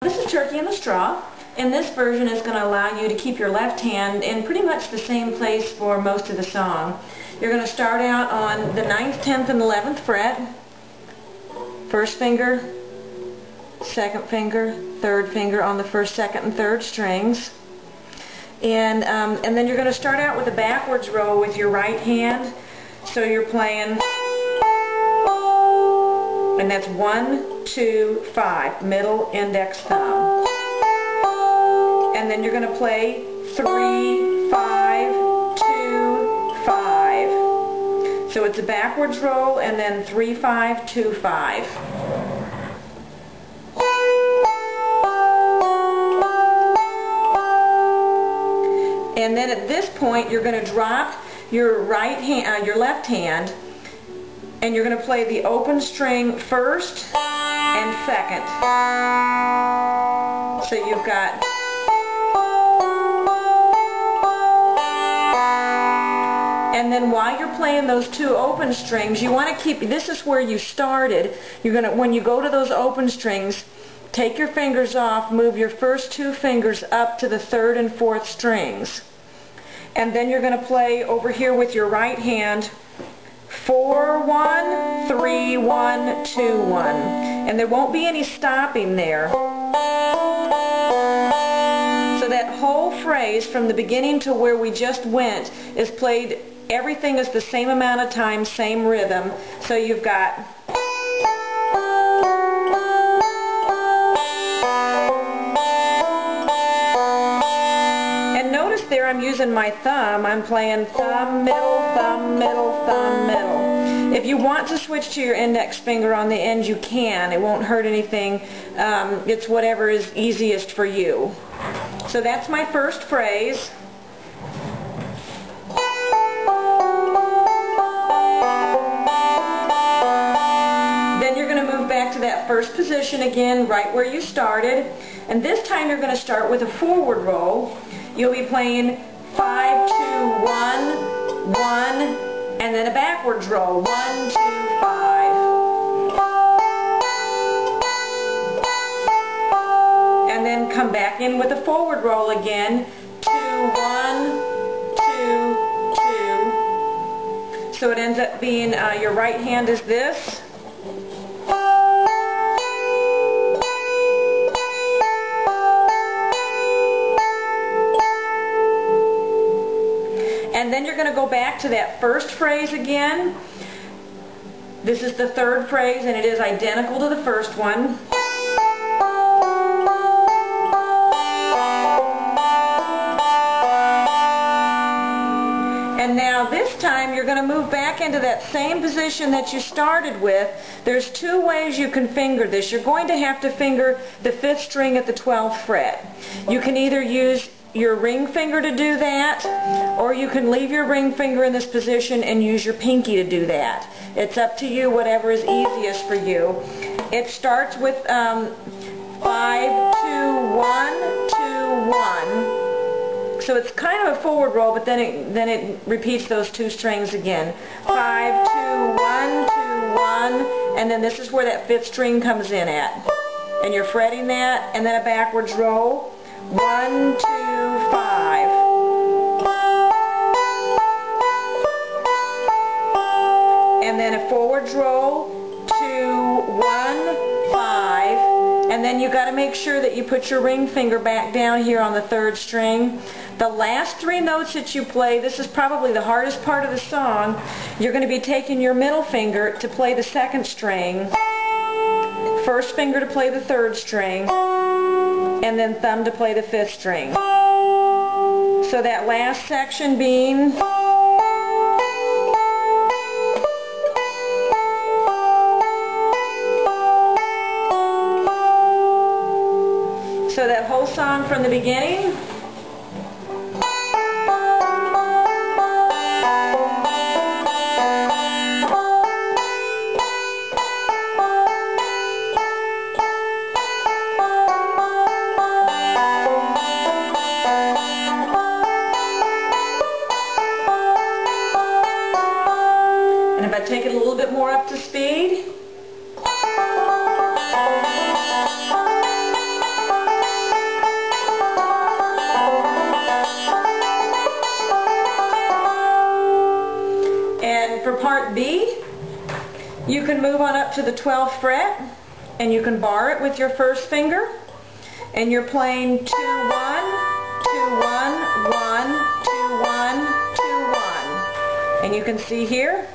This is Turkey in the Straw, and this version is going to allow you to keep your left hand in pretty much the same place for most of the song. You're going to start out on the 9th, 10th, and 11th fret, first finger, second finger, third finger on the first, second, and third strings. And then you're going to start out with a backwards roll with your right hand. So you're playing, and that's 1, 2, 5, middle, index, thumb. And then you're going to play 3, 5, 2, 5. So it's a backwards roll and then 3, 5, 2, 5. And then at this point you're going to drop your right hand, your left hand, and you're going to play the open string first and second. So you've got and then while you're playing those two open strings, you want to keep, this is where you started. You're going to, when you go to those open strings, take your fingers off, move your first two fingers up to the third and fourth strings. And then you're going to play over here with your right hand 4, 1, 3, 1, 2, 1. And there won't be any stopping there. So that whole phrase from the beginning to where we just went is played, everything is the same amount of time, same rhythm. So you've got there I'm using my thumb. I'm playing thumb, middle, thumb, middle, thumb, middle. If you want to switch to your index finger on the end, you can. It won't hurt anything. It's whatever is easiest for you. So that's my first phrase. Then you're going to move back to that first position again, right where you started. And this time you're going to start with a forward roll. You'll be playing 5, 2, 1, 1, and then a backwards roll. 1, 2, 5. And then come back in with a forward roll again. 2, 1, 2, 2. So it ends up being your right hand is this. And then you're going to go back to that first phrase again. This is the third phrase and it is identical to the first one. And now this time you're going to move back into that same position that you started with. There's two ways you can finger this. You're going to have to finger the 5th string at the 12th fret. You can either use your ring finger to do that, or you can leave your ring finger in this position and use your pinky to do that. It's up to you, whatever is easiest for you. It starts with 5, 2, 1, 2, 1. So it's kind of a forward roll, but then it repeats those two strings again. 5, 2, 1, 2, 1, and then this is where that 5th string comes in at. And you're fretting that, and then a backwards roll. 1, 2, 5. And then a forwards roll, 2, 1, 5. And then you got to make sure that you put your ring finger back down here on the 3rd string. The last 3 notes that you play, this is probably the hardest part of the song. You're going to be taking your middle finger to play the 2nd string, first finger to play the 3rd string, and then thumb to play the 5th string. So that last section being so that whole song from the beginning. And if I take it a little bit more up to speed. part B, you can move on up to the 12th fret and you can bar it with your first finger, and you're playing 2, 1, 2, 1, 1, 2, 1, 2, 1. And you can see here,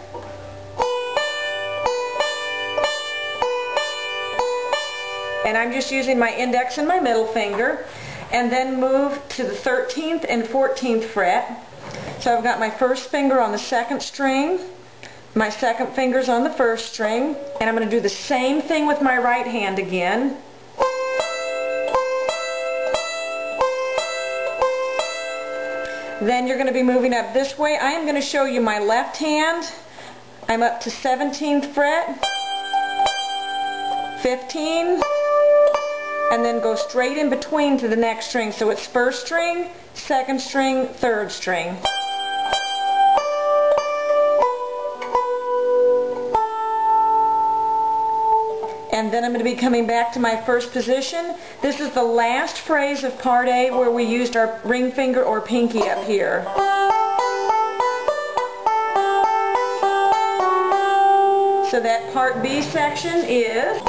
and I'm just using my index and my middle finger, and then move to the 13th and 14th fret. So I've got my first finger on the second string, my second finger's on the first string, and I'm going to do the same thing with my right hand again. Then you're going to be moving up this way. I am going to show you my left hand. I'm up to 17th fret, 15, and then go straight in between to the next string. So it's first string, second string, third string. And then I'm going to be coming back to my first position. This is the last phrase of part A where we used our ring finger or pinky up here. So that part B section is...